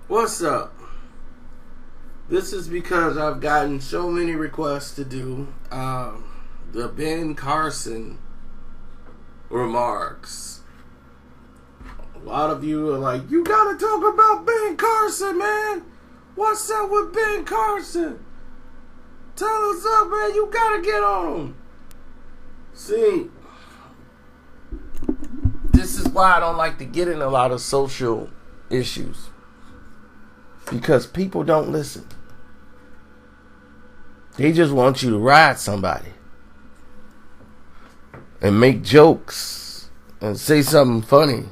What's up? This is because I've gotten so many requests to do the Ben Carson remarks. A lot of you are like, you gotta talk about Ben Carson, man. What's up with Ben Carson? Tell us up, man. You gotta get on him. See, this is why I don't like to get in a lot of social issues. Because people don't listen. They just want you to ride somebody. And make jokes. And say something funny.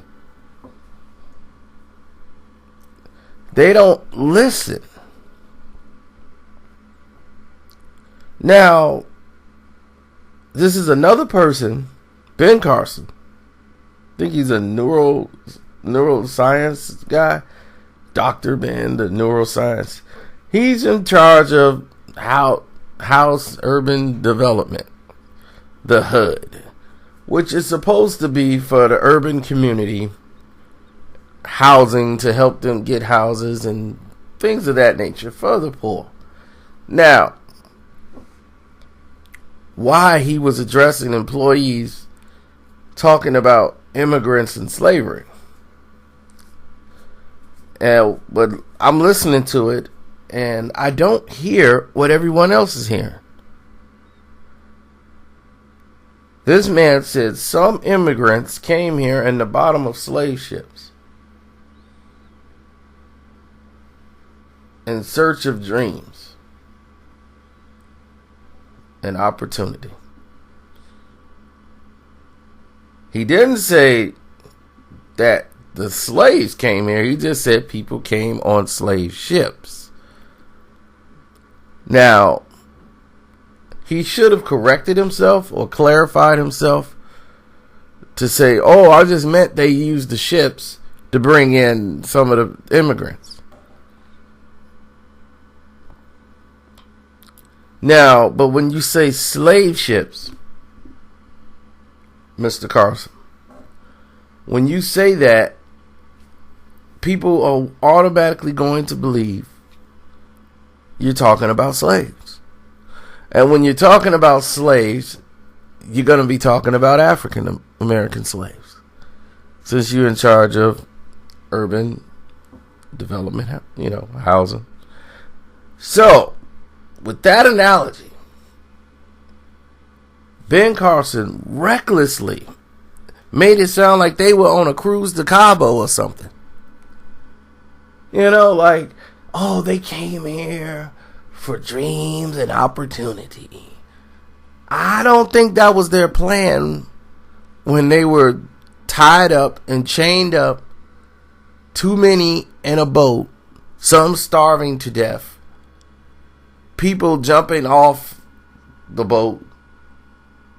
They don't listen. Now, this is another person, Ben Carson. I think he's a neuroscience guy. Dr. Ben, the neuroscience. He's in charge of house urban development, the HUD, which is supposed to be for the urban community, housing to help them get houses and things of that nature for the poor. Now, why he was addressing employees talking about immigrants and slavery. But I'm listening to it, and I don't hear what everyone else is hearing. This man said some immigrants came here in the bottom of slave ships in search of dreams and opportunity. He didn't say that the slaves came here. He just said people came on slave ships. Now, he should have corrected himself or clarified himself to say, oh, I just meant they used the ships to bring in some of the immigrants. Now, but when you say slave ships, Mr. Carson, when you say that, people are automatically going to believe you're talking about slaves. And when you're talking about slaves, you're going to be talking about African American slaves. Since you're in charge of urban development, housing. So, with that analogy, Ben Carson recklessly made it sound like they were on a cruise to Cabo or something. Like, oh, they came here for dreams and opportunity. I don't think that was their plan when they were tied up and chained up, too many in a boat, some starving to death, people jumping off the boat,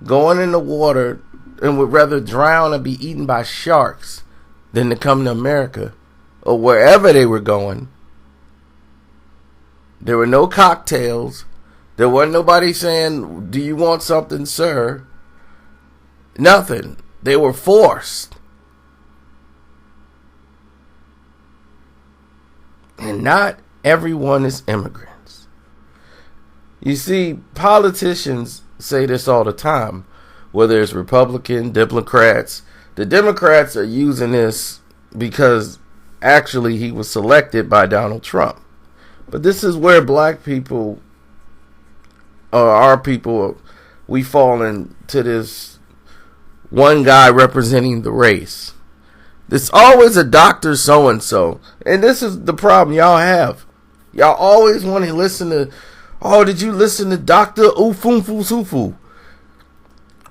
going in the water, and would rather drown and be eaten by sharks than to come to America or wherever they were going. There were no cocktails. There wasn't nobody saying, do you want something, sir? Nothing. They were forced. And not everyone is immigrants. You see, politicians say this all the time, whether it's Republican, Democrats. The Democrats are using this because actually he was selected by Donald Trump. But this is where black people, or our people, we fall into this one guy representing the race. There's always a Dr. So-and-so. And this is the problem y'all have. Y'all always want to listen to, oh, did you listen to Dr. Ufunfu Sufu?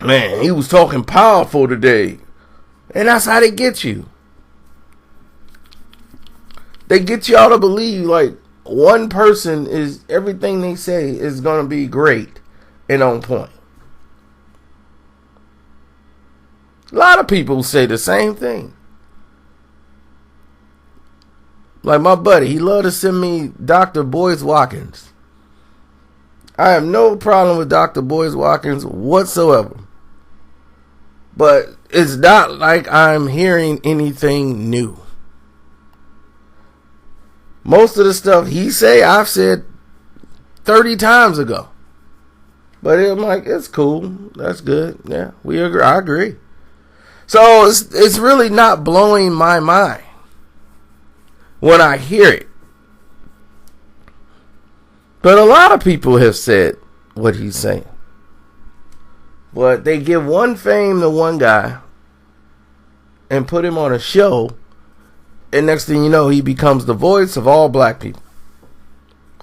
Man, he was talking powerful today. And that's how they get you. They get y'all to believe like one person is, everything they say is going to be great and on point. A lot of people say the same thing. Like my buddy, he loved to send me Dr. Boyce Watkins. I have no problem with Dr. Boyce Watkins whatsoever. But it's not like I'm hearing anything new. Most of the stuff he say, I've said 30 times ago. But I'm like, it's cool. That's good. Yeah, we agree. I agree. So it's really not blowing my mind when I hear it. But a lot of people have said what he's saying. But they give one fame to one guy and put him on a show, and next thing you know, he becomes the voice of all black people.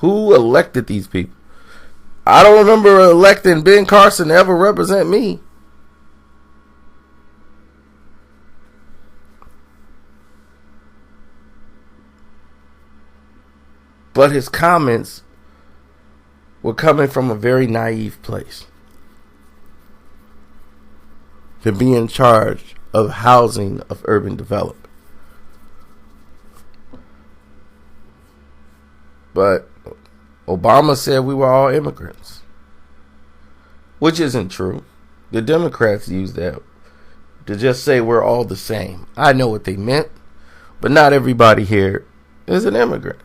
Who elected these people? I don't remember electing Ben Carson to ever represent me. But his comments were coming from a very naive place. To be in charge of housing of urban development. But Obama said we were all immigrants, which isn't true. The Democrats use that to just say we're all the same. I know what they meant, but not everybody here is an immigrant.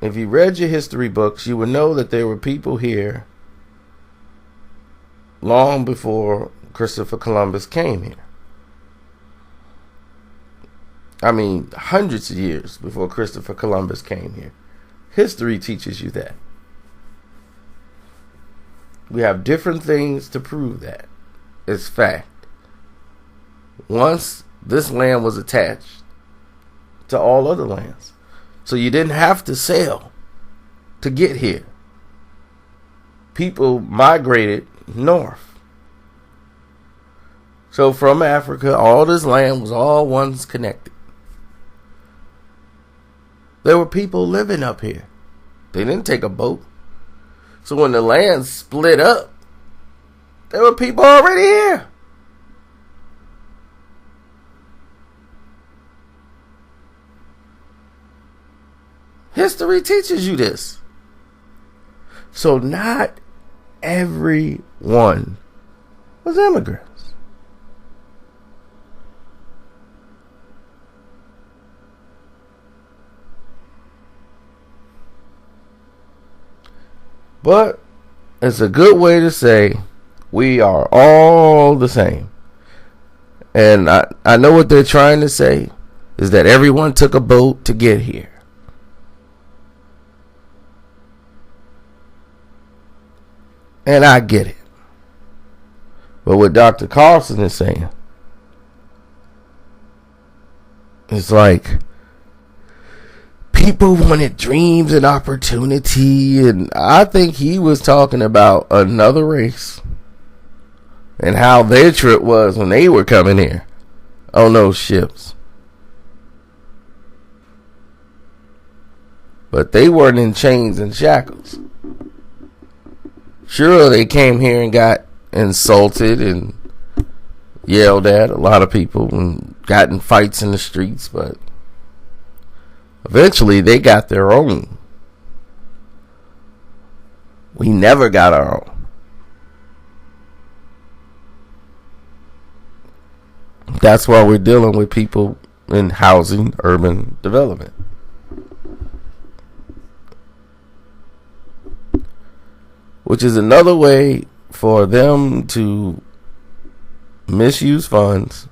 If you read your history books, you would know that there were people here long before Christopher Columbus came here. I mean, hundreds of years before Christopher Columbus came here. History teaches you that. We have different things to prove that. It's fact. Once this land was attached to all other lands. So you didn't have to sail to get here. People migrated north. So from Africa, all this land was all once connected. There were people living up here. They didn't take a boat. So when the land split up, there were people already here. History teaches you this. So not everyone was immigrants. But it's a good way to say we are all the same. And I know what they're trying to say is that everyone took a boat to get here. And I get it. But what Dr. Carson is saying, it's like people wanted dreams and opportunity, and I think he was talking about another race and how their trip was when they were coming here on those ships. But they weren't in chains and shackles. Sure, they came here and got insulted and yelled at, a lot of people, and got in fights in the streets, but eventually they got their own. We never got our own. That's why we're dealing with people in housing, urban development. Which is another way for them to misuse funds